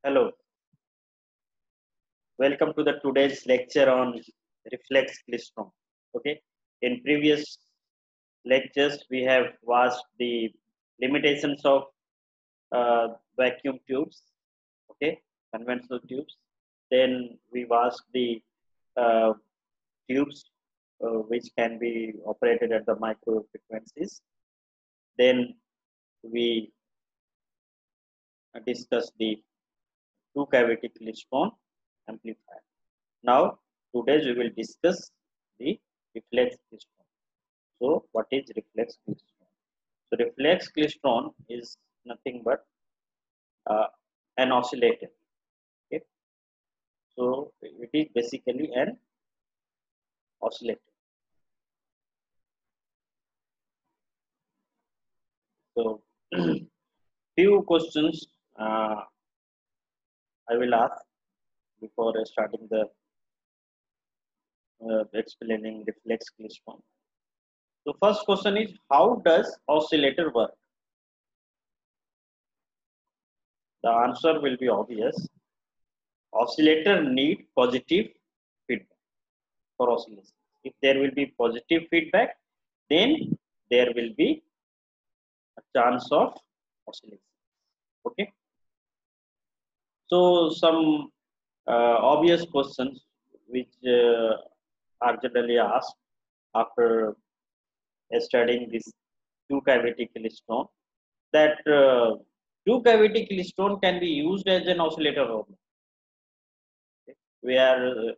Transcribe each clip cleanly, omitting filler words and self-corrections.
Hello, welcome to the today's lecture on reflex klystron. Okay, in previous lectures we have watched the limitations of vacuum tubes. Okay, conventional tubes. Then we watched the uh, tubes which can be operated at the micro frequencies. Then we discussed the two cavity klystron amplifier. Now, today we will discuss the reflex klystron. So, what is reflex klystron? So, reflex klystron is nothing but uh, an oscillator. Okay? So, it is basically an oscillator. So, few questions I will ask before starting the explaining reflex klystron. So, first question is, how does oscillator work? The answer will be obvious. Oscillator need positive feedback for oscillation. If there will be positive feedback, then there will be a chance of oscillation. Okay. So some obvious questions which are generally asked after studying this two cavity klystron, that two cavity klystron can be used as an oscillator or not. Okay. We are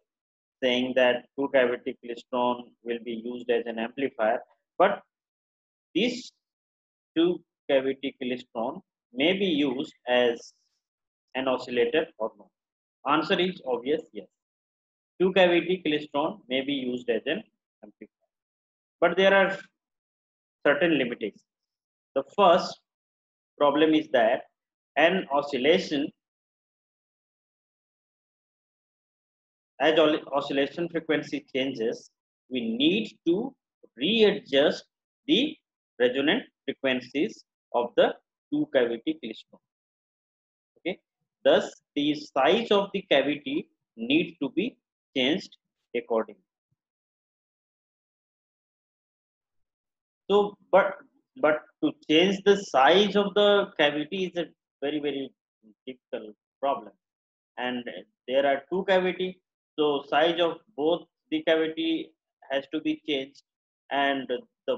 saying that two cavity klystron will be used as an amplifier, but this two cavity klystron may be used as an oscillator or not. Answer is obvious, yes. Two cavity klystron may be used as an amplifier, but there are certain limitations. The first problem is that an oscillation, as oscillation frequency changes, we need to readjust the resonant frequencies of the two cavity klystron. Okay, thus the size of the cavity needs to be changed accordingly. So, but to change the size of the cavity is a very difficult problem, and there are two cavity, so size of both the cavity has to be changed, and the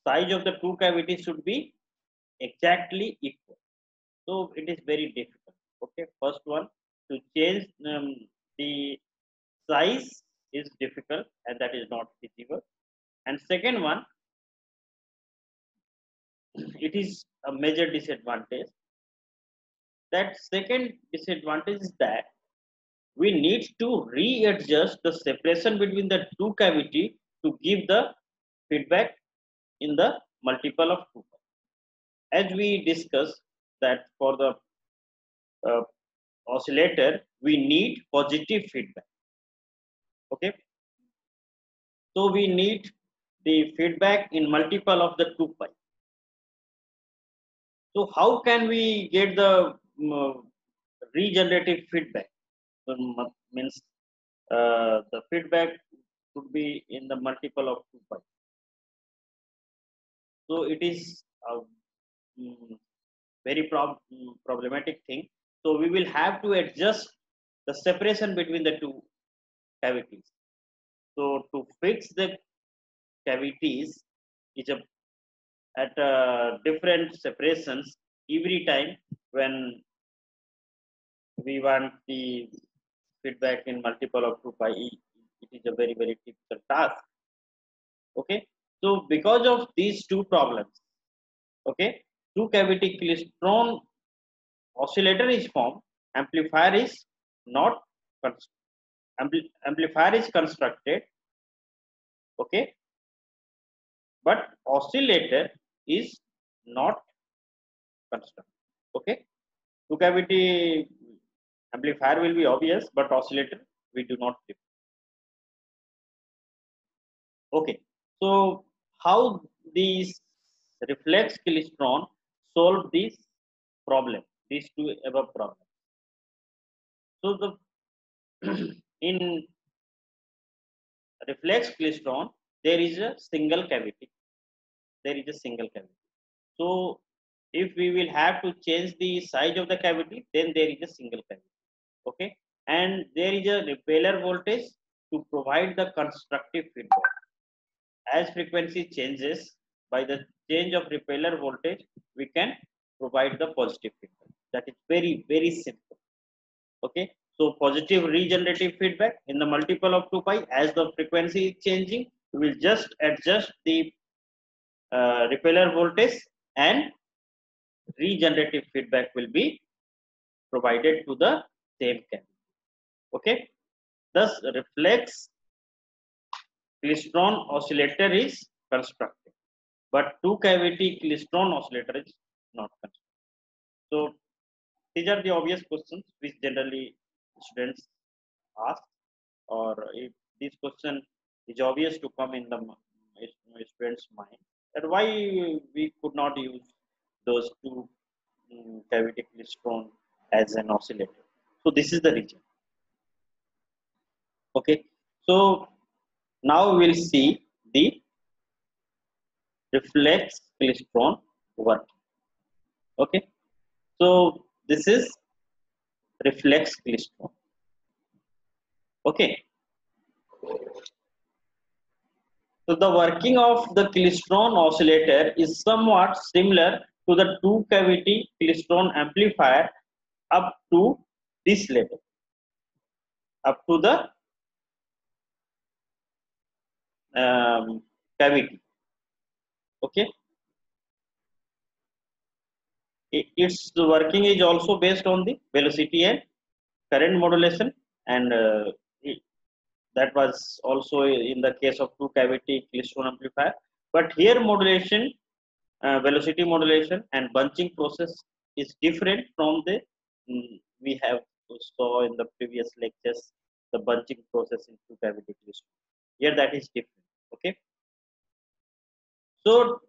size of the two cavities should be exactly equal. So it is very difficult. Okay, first one, to change the size is difficult and that is not feasible. And second one, it is a major disadvantage. That second disadvantage is that we need to readjust the separation between the two cavity to give the feedback in the multiple of 2. As we discussed that for the uh, oscillator, we need positive feedback. Okay, so we need the feedback in multiple of the 2 pi. So how can we get the regenerative feedback? Means the feedback could be in the multiple of 2 pi. So it is a very problematic thing. So we will have to adjust the separation between the two cavities. So to fix the cavities is at different separations every time when we want the feedback in multiple of 2 pi. It is a very difficult task. Okay, so because of these two problems, okay, two cavity klystron oscillator is formed, amplifier is not amplifier is constructed. Okay, but oscillator is not constructed. Okay, two cavity amplifier will be obvious, but oscillator we do not do. Okay, so how these reflex klystron solve this problem, these two above problems? So the in reflex klystron, there is a single cavity. There is a single cavity. So if we will have to change the size of the cavity, then there is a single cavity. Okay, and there is a repeller voltage to provide the constructive feedback. As frequency changes, by the change of repeller voltage, we can provide the positive feedback. That is very, very simple. Okay, so positive regenerative feedback in the multiple of 2 pi. As the frequency is changing, we will just adjust the repeller voltage, and regenerative feedback will be provided to the same cavity. Okay, thus reflex klystron oscillator is constructive, but two cavity klystron oscillator is not constructive. So these are the obvious questions which generally students ask, or if this question is obvious to come in the student's mind, that why we could not use those two cavity klystron as an oscillator. So this is the reason. Okay, so now we'll see the reflex klystron work. Okay, so this is reflex klystron. Okay, so the working of the klystron oscillator is somewhat similar to the two cavity klystron amplifier up to this level, up to the cavity. Okay, its working is also based on the velocity and current modulation, and that was also in the case of two cavity klystron amplifier. But here modulation, velocity modulation and bunching process is different from the we have saw in the previous lectures, the bunching process in two cavity klystron. Here that is different. Okay, so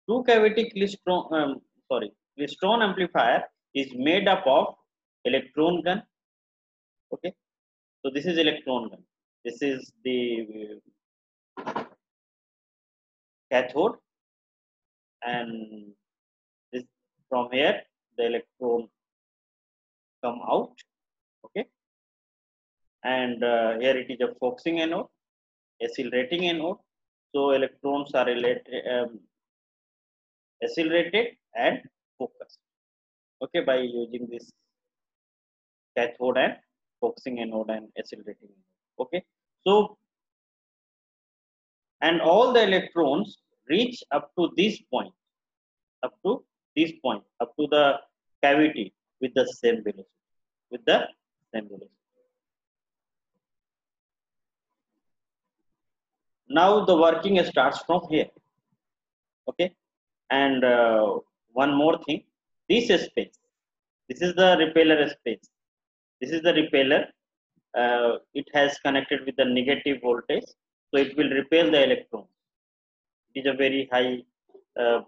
two cavity klystron klystron amplifier is made up of electron gun. Okay, so this is electron gun. This is the cathode, and this, from here the electron come out. Okay, and here it is a focusing anode, accelerating anode. So electrons are accelerated and focused. Okay, by using this cathode and focusing anode and accelerating anode. Okay, so and all the electrons reach up to this point, up to this point, up to the cavity with the same velocity, with the same velocity. Now the working starts from here. Okay, and one more thing, this space, this is the repeller space, this is the repeller. It has connected with the negative voltage, so it will repel the electron. It is a very high uh,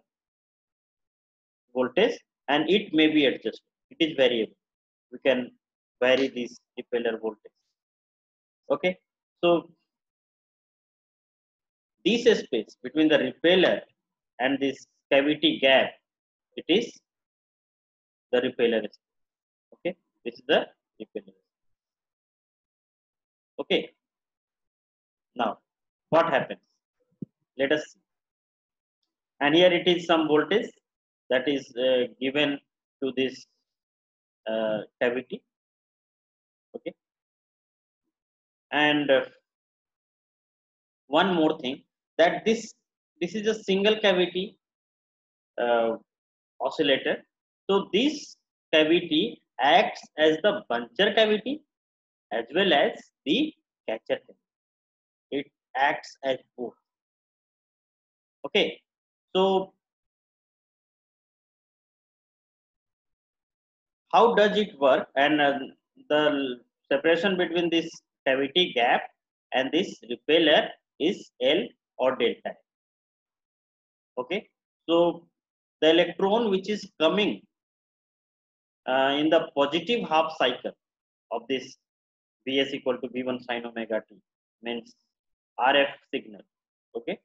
voltage, and it may be adjusted. It is variable. We can vary this repeller voltage. Okay, so this space between the repeller and this cavity gap, it is the repeller space. Okay, this is the repeller. Okay, now what happens, let us see. And here it is some voltage that is given to this cavity. Okay, and one more thing, that this is a single cavity uh, oscillator. So this cavity acts as the buncher cavity as well as the catcher cavity. It acts as both. Okay, so how does it work? And the separation between this cavity gap and this repeller is L or delta. Okay, so the electron which is coming in the positive half cycle of this Vs equal to V1 sin omega t means RF signal. Okay,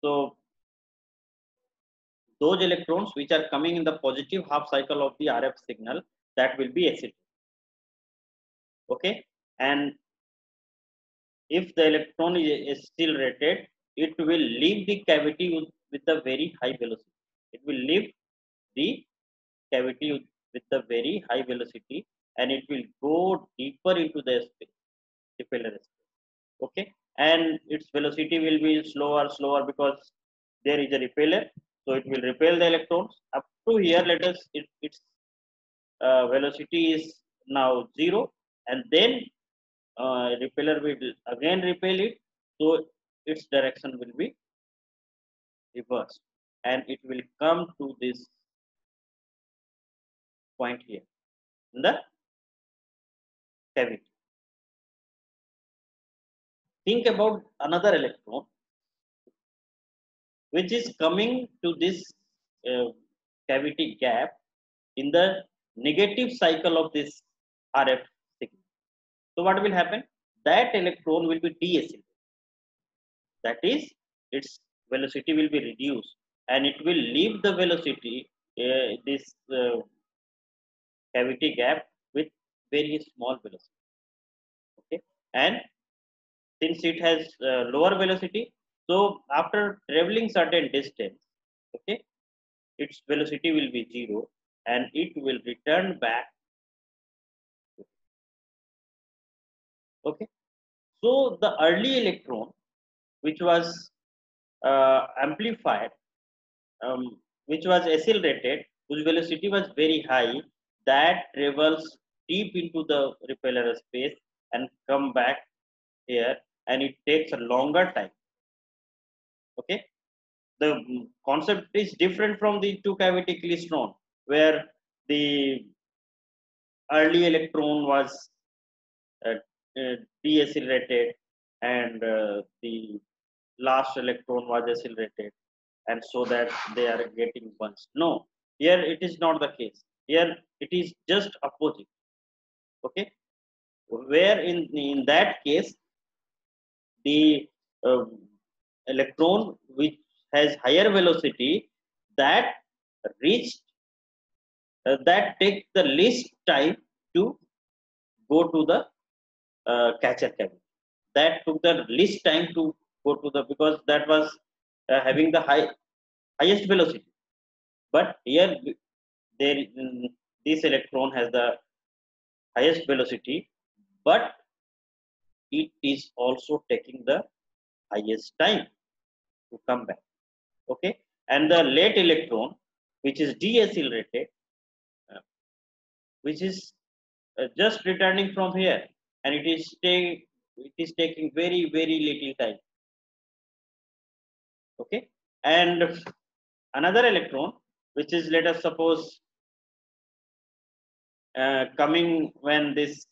so those electrons which are coming in the positive half cycle of the RF signal, that will be acid. Okay, and if the electron is still rated, it will leave the cavity with a very high velocity. It will leave the cavity with a very high velocity, and it will go deeper into the space, repeller space. Okay, and its velocity will be slower because there is a repeller, so it will repel the electrons up to here. Let us its velocity is now 0, and then repeller will again repel it, so its direction will be reversed, and it will come to this point here in the cavity. Think about another electron which is coming to this cavity gap in the negative cycle of this RF signal. So what will happen? That electron will be deaccelerated. That is, its velocity will be reduced, and it will leave the velocity, this cavity gap, with very small velocity. Okay, and since it has lower velocity, so after traveling certain distance, okay, its velocity will be 0, and it will return back. Okay, so the early electron which was amplified, which was accelerated, whose velocity was very high, that travels deep into the repeller space and come back here, and it takes a longer time. Okay, the concept is different from the two cavity klystron, where the early electron was uh, deaccelerated, and the last electron was accelerated, and so that they are getting bunched. No, here it is not the case. Here it is just opposite. Okay, where in that case, the um, electron which has higher velocity, that reached, that takes the least time to go to the catcher cavity. That took the least time to go to the, because that was having the highest velocity. But here there this electron has the highest velocity, but it is also taking the highest time to come back. Okay, and the late electron which is deaccelerated, uh, which is just returning from here, and it is taking very little time. Okay, and another electron which is, let us suppose, coming when this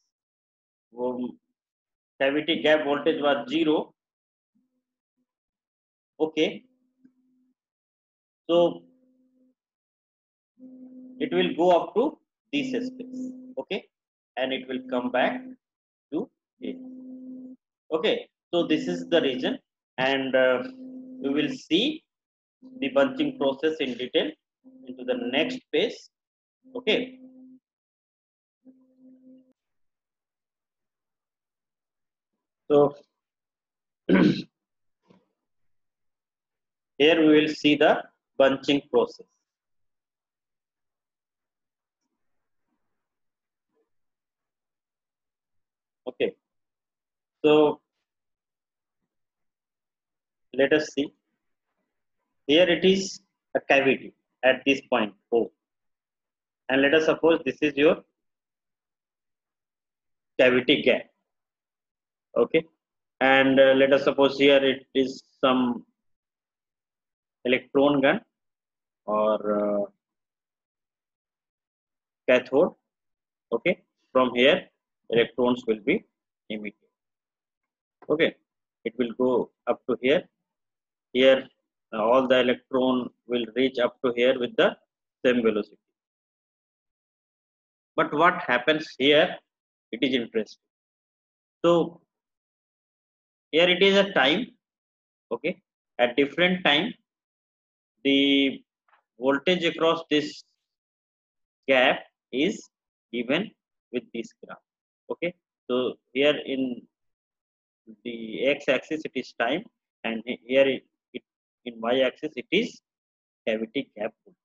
um, cavity gap voltage was 0. Okay, so it will go up to this space. Okay, and it will come back to it. Okay, so this is the region, and we will see the bunching process in detail into the next phase. Okay, so here we will see the bunching process. Okay, so let us see. Here it is a cavity at this point O, and let us suppose this is your cavity gap. Okay, and let us suppose here it is some electron gun or cathode. Okay, from here electrons will be emitted. Okay, it will go up to here. Here all the electron will reach up to here with the same velocity. But what happens here, it is interesting. So here it is a time, okay. At different time, the voltage across this gap is given with this graph, okay. So here in the x-axis it is time, and here in y-axis it is cavity gap voltage,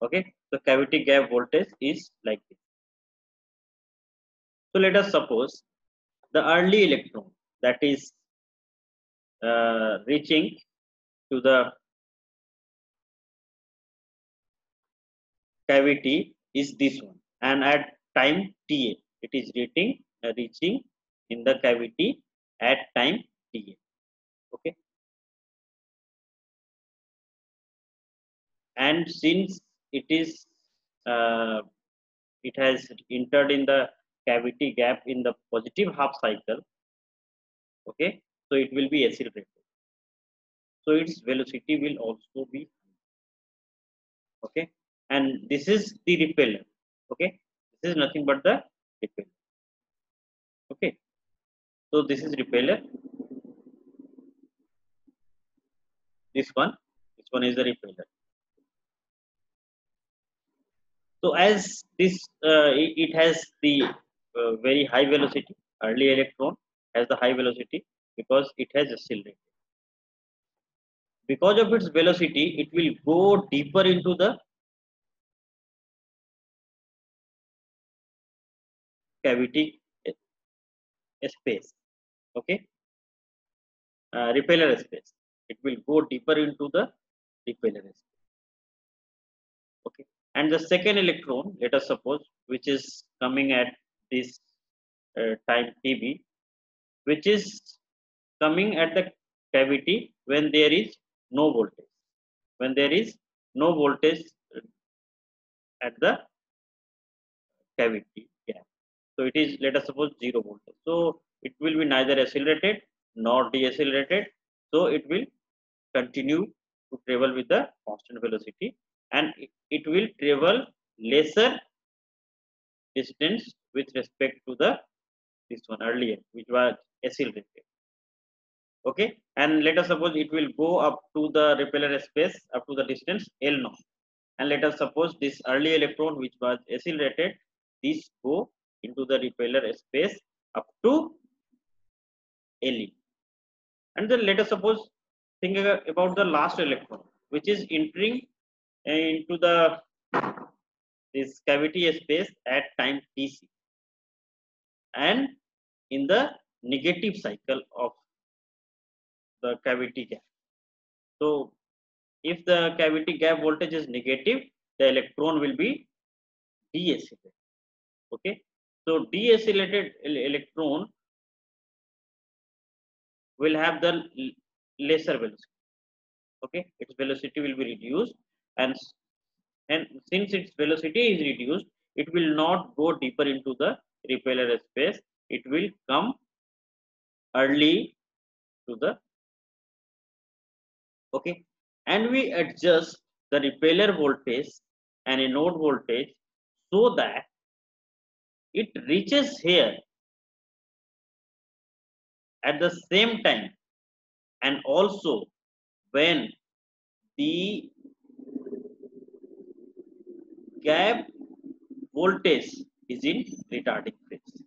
okay. So cavity gap voltage is like this. So let us suppose the early electron that is reaching to the cavity is this one, and at time ta it is reaching in the cavity at time ta, okay. And since it is uh, it has entered in the cavity gap in the positive half cycle, okay, so it will be accelerated, so its velocity will also be, okay. And this is the repeller, okay, this is nothing but the repeller, okay. So this is repeller, this one is the repeller. So as this it has the very high velocity, early electron has the high velocity because it has accelerated. Because of its velocity, it will go deeper into the cavity space, okay, repeller space. It will go deeper into the repeller space, okay. And the second electron, let us suppose, which is coming at this time tb, which is coming at the cavity when there is no voltage, when there is no voltage at the cavity gap. So it is, let us suppose, 0 voltage. So it will be neither accelerated nor deaccelerated. So it will continue to travel with the constant velocity, and it will travel lesser distance with respect to the this one earlier, which was accelerated, okay. And let us suppose it will go up to the repeller space up to the distance L naught, and let us suppose this early electron which was accelerated, this go into the repeller space up to Le. And then let us suppose, think about the last electron which is entering into the this cavity space at time tc, and in the negative cycle of the cavity gap. So if the cavity gap voltage is negative, the electron will be deaccelerated, okay. So deaccelerated electron will have the lesser velocity, okay. Its velocity will be reduced, and since its velocity is reduced, it will not go deeper into the repeller space, it will come early to the, okay. And we adjust the repeller voltage and anode voltage so that it reaches here at the same time, and also when the gap voltage is in retarding phase,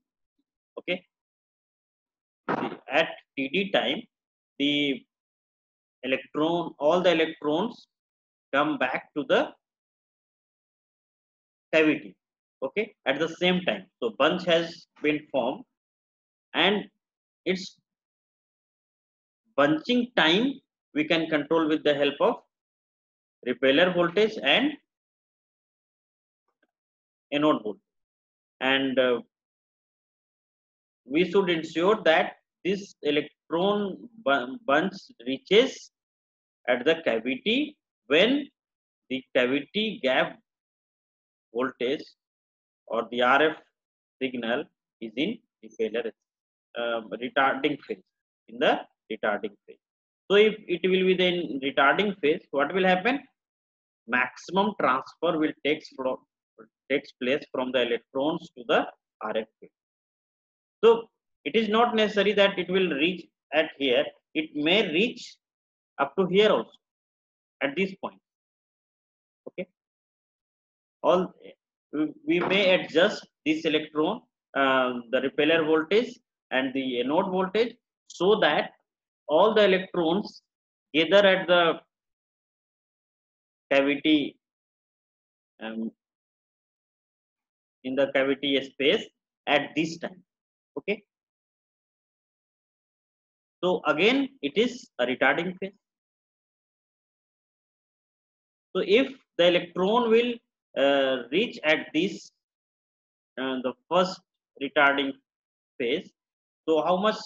okay. At td time, the all the electrons come back to the cavity, okay, at the same time. So bunch has been formed, and its bunching time we can control with the help of repeller voltage and anode voltage. And we should ensure that this electron bunch reaches at the cavity when the cavity gap voltage or the RF signal is in repeller retarding phase, in the retarding phase. So if it will be in retarding phase, what will happen? Maximum transfer will take takes place from the electrons to the RF field. So it is not necessary that it will reach at here. It may reach up to here also at this point. Okay. All we may adjust this electron, the repeller voltage and the anode voltage, so that all the electrons gather at the cavity, um, in the cavity space at this time. Okay. So again, it is a retarding phase. So if the electron will reach at this the first retarding phase, so how much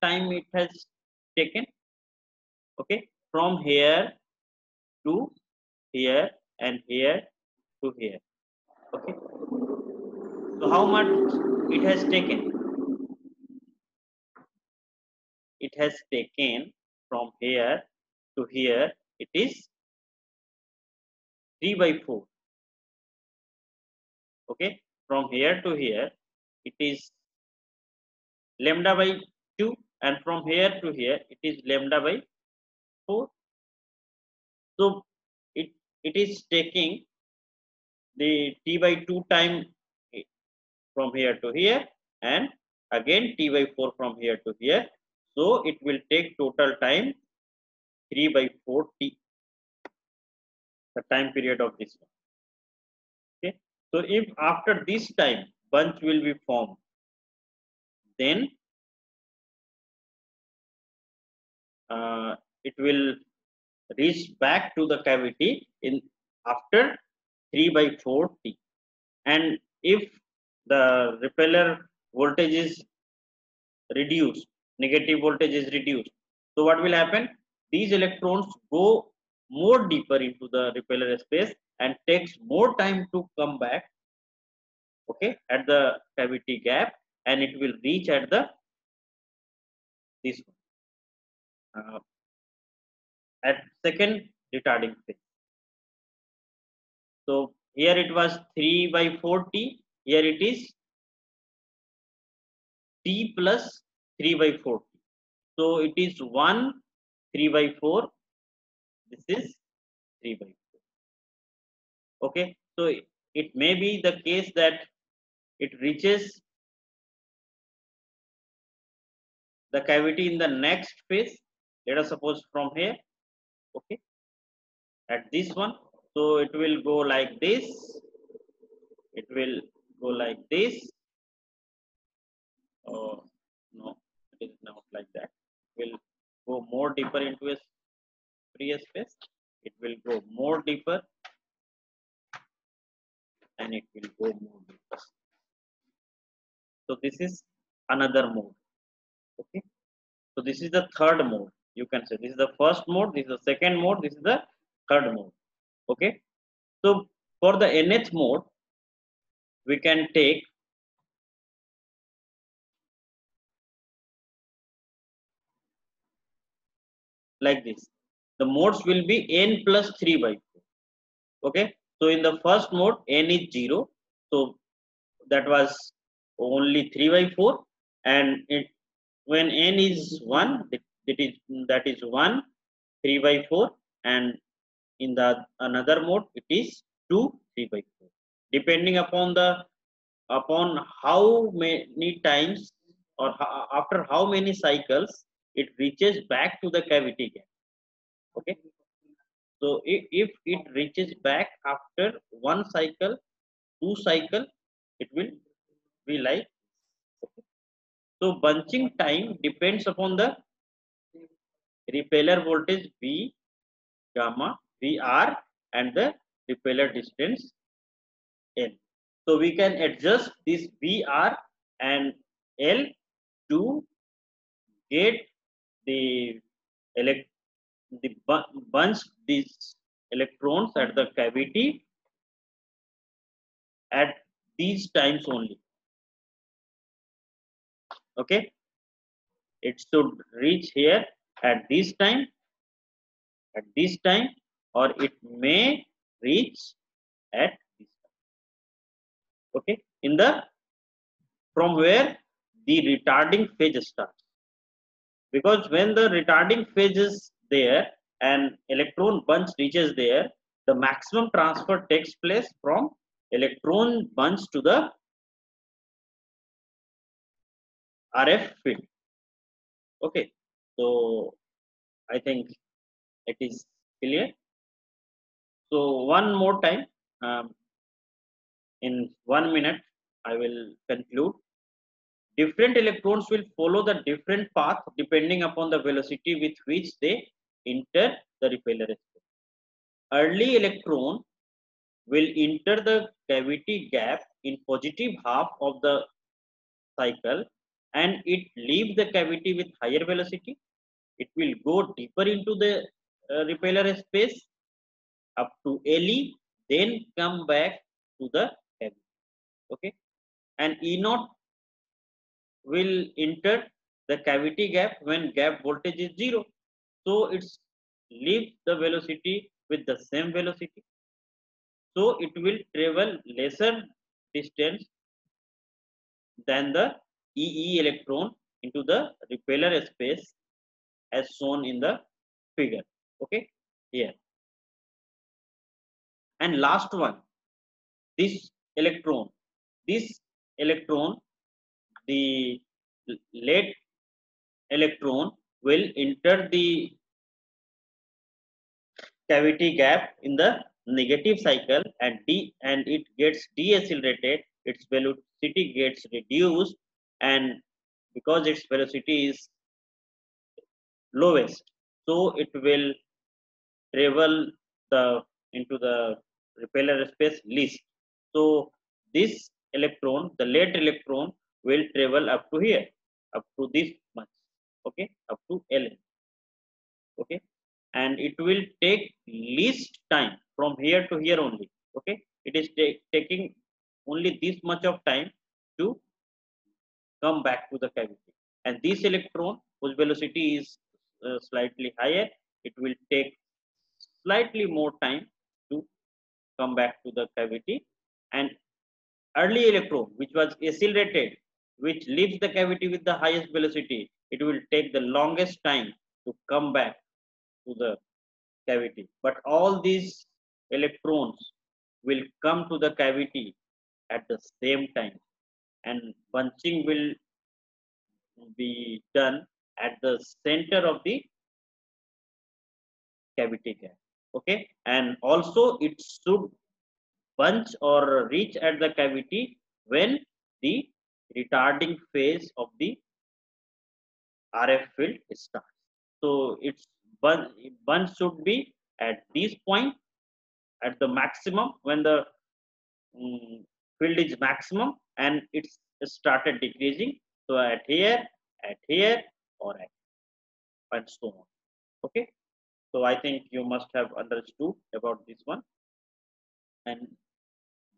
time it has taken? Okay, from here to here and here to here. Okay, so how much it has taken? It has taken from here to here. It is 3 by 4. Okay, from here to here it is lambda by 2, and from here to here it is lambda by 4. So it is taking the t by 2 time from here to here, and again t by 4 from here to here. So it will take total time 3 by 4 t, the time period of this one. Okay, so if after this time bunch will be formed, then it will reach back to the cavity in after 3 by 4 t. And if the repeller voltage is reduced, negative voltage is reduced, so what will happen? These electrons go more deeper into the repeller space and takes more time to come back, okay, at the cavity gap, and it will reach at the this one, at second retarding phase. So here it was 3 by 4 t, here it is t plus 3 by 4 t. So it is 1 3 by 4, this is 3 by 4. Okay, so it may be the case that it reaches the cavity in the next phase. Let us suppose from here, okay, at this one. So it will go like this, it will go like this. Oh no, it is not like that. It will go more deeper into a free space. It will go more deeper, and it will go more deeper. So this is another mode. Okay. So this is the third mode. You can say this is the first mode, this is the second mode, this is the third mode. Okay. So for the nth mode, we can take like this. The modes will be n plus 3 by 4. Okay. So in the first mode, n is 0. So that was only 3 by 4, and it when n is 1, that is 1 3 by 4, and in the another mode it is 2 3 by 4, depending upon how many times or after how many cycles it reaches back to the cavity gap. Okay, so if it reaches back after one cycle, two cycle, it will be like, okay. So bunching time depends upon the repeller voltage V gamma VR and the repeller distance L. So we can adjust this VR and L to get the elect the bunch these electrons at the cavity at these times only. Okay, it should reach here at this time, or it may reach at this time. Okay, in the from where the retarding phase starts, because when the retarding phase is there and electron bunch reaches there, the maximum transfer takes place from electron bunch to the RF field. Okay, so I think it is clear. So one more time, um, in 1 minute I will conclude. Different electrons will follow the different path depending upon the velocity with which they enter the repeller space. Early electron will enter the cavity gap in positive half of the cycle, and it leaves the cavity with higher velocity. It will go deeper into the repeller space up to LE, then come back to the cavity. Okay, and E naught will enter the cavity gap when gap voltage is 0. So it's leaves the velocity with the same velocity. So it will travel lesser distance than the EE electron into the repeller space as shown in the figure. Okay, here. And last one, this electron, this electron, the late electron will enter the cavity gap in the negative cycle, and it gets deaccelerated, its velocity gets reduced, and because its velocity is lowest, so it will travel the into the repeller space least. So this electron, the late electron, will travel up to here, up to this much. Okay, up to Ln. Okay, and it will take least time from here to here only. Okay, it is taking only this much of time to come back to the cavity, and this electron whose velocity is slightly higher, it will take slightly more time to come back to the cavity, and early electron which was accelerated, which leaves the cavity with the highest velocity, it will take the longest time to come back to the cavity. But all these electrons will come to the cavity at the same time, and bunching will be done at the center of the cavity gap. Okay, and also it should bunch or reach at the cavity when the retarding phase of the RF field starts. So its bunch should be at this point, at the maximum when the field is maximum, and it's started decreasing. So at here, or at, and so on. Okay, so I think you must have understood about this one, and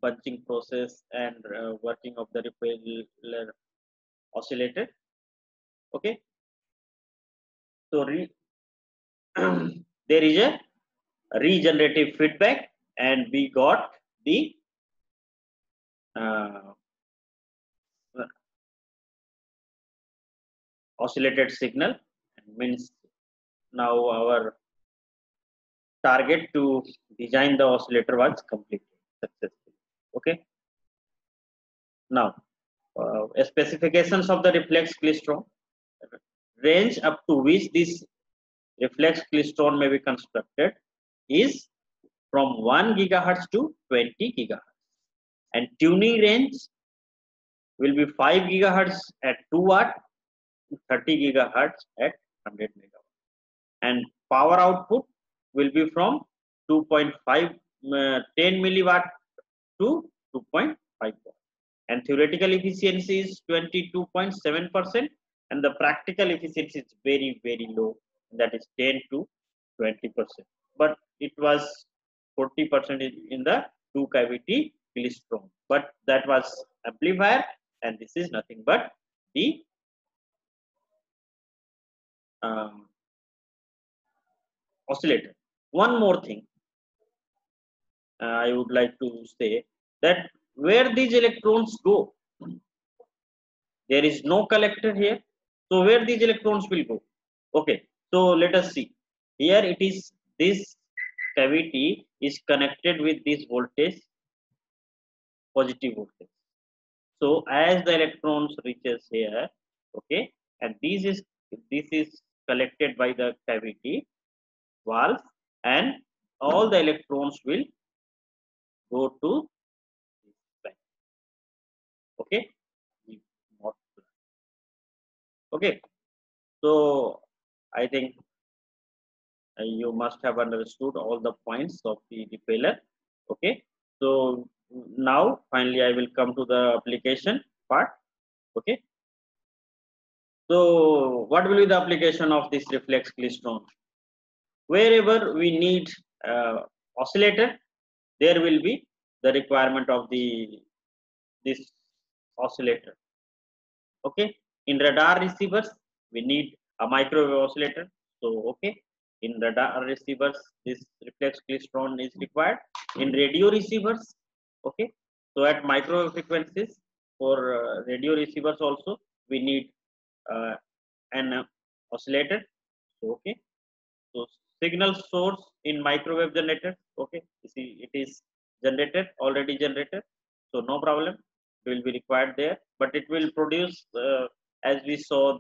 bunching process and working of the repeller oscillator. Okay, so there is a regenerative feedback, and we got the uh, oscillated signal. Means now our target to design the oscillator was completed successfully. Okay, now specifications of the reflex klystron, range up to which this reflex klystron may be constructed is from 1 gigahertz to 20 gigahertz, and tuning range will be 5 gigahertz at 2 watt to 30 gigahertz at 100 megawatt, and power output will be from 2.5 10 milliwatt to 2.5 watt, and theoretical efficiency is 22.7%, and the practical efficiency is very very low, that is 10 to 20%, but it was 40% in the two cavity klystron, but that was amplifier, and this is nothing but the um, oscillator. One more thing I would like to say, that where these electrons go? There is no collector here. So where these electrons will go? Okay, so let us see. Here it is, this cavity is connected with this voltage, positive voltage. So as the electrons reaches here, okay, and this is collected by the cavity valve, and all the electrons will go to this side. Okay, okay. So I think you must have understood all the points of the repeller. Okay, so now finally I will come to the application part. Okay, so what will be the application of this reflex klystron? Wherever we need oscillator, there will be the requirement of this oscillator. Okay, in radar receivers we need a microwave oscillator. So okay, in radar receivers this reflex klystron is required. In radio receivers, okay, so at microwave frequencies, for radio receivers also we need uh, an oscillator. So okay, so signal source in microwave generator, okay, you see it is generated, already generated, so no problem, it will be required there, but it will produce as we saw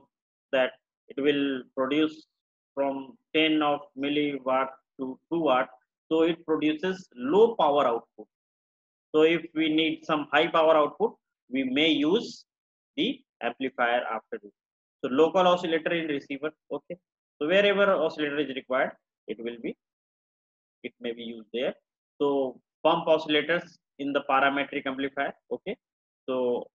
that it will produce from 10 of milliwatt to 2 watt, so it produces low power output. So if we need some high power output, we may use the amplifier after this. So local oscillator in receiver, okay, so wherever oscillator is required, it will be, it may be used there. So pump oscillators in the parametric amplifier, okay, so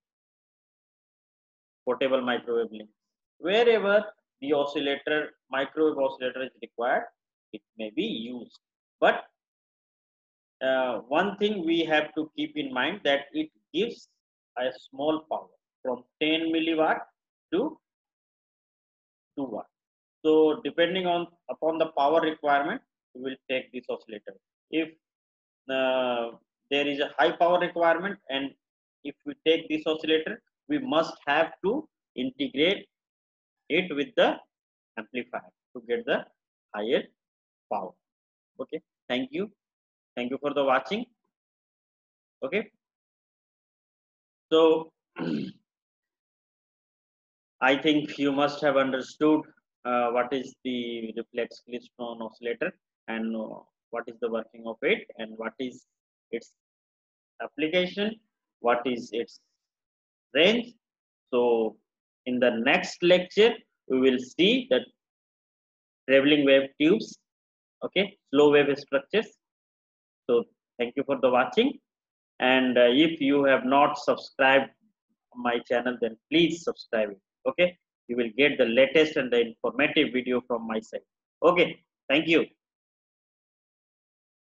portable microwave links, wherever the oscillator, microwave oscillator is required, it may be used. But one thing we have to keep in mind that it gives a small power from 10 milliwatt to 2 watt. So depending on upon the power requirement, we will take this oscillator. If there is a high power requirement, and if we take this oscillator, we must have to integrate it with the amplifier to get the higher power. Okay, thank you for the watching. Okay, so I think you must have understood what is the reflex klystron oscillator, and what is the working of it, and what is its application, what is its range. So in the next lecture, we will see the traveling wave tubes, okay, slow wave structures. So thank you for the watching, and if you have not subscribed my channel, then please subscribe it. Okay, you will get the latest and the informative video from my side. Okay, thank you.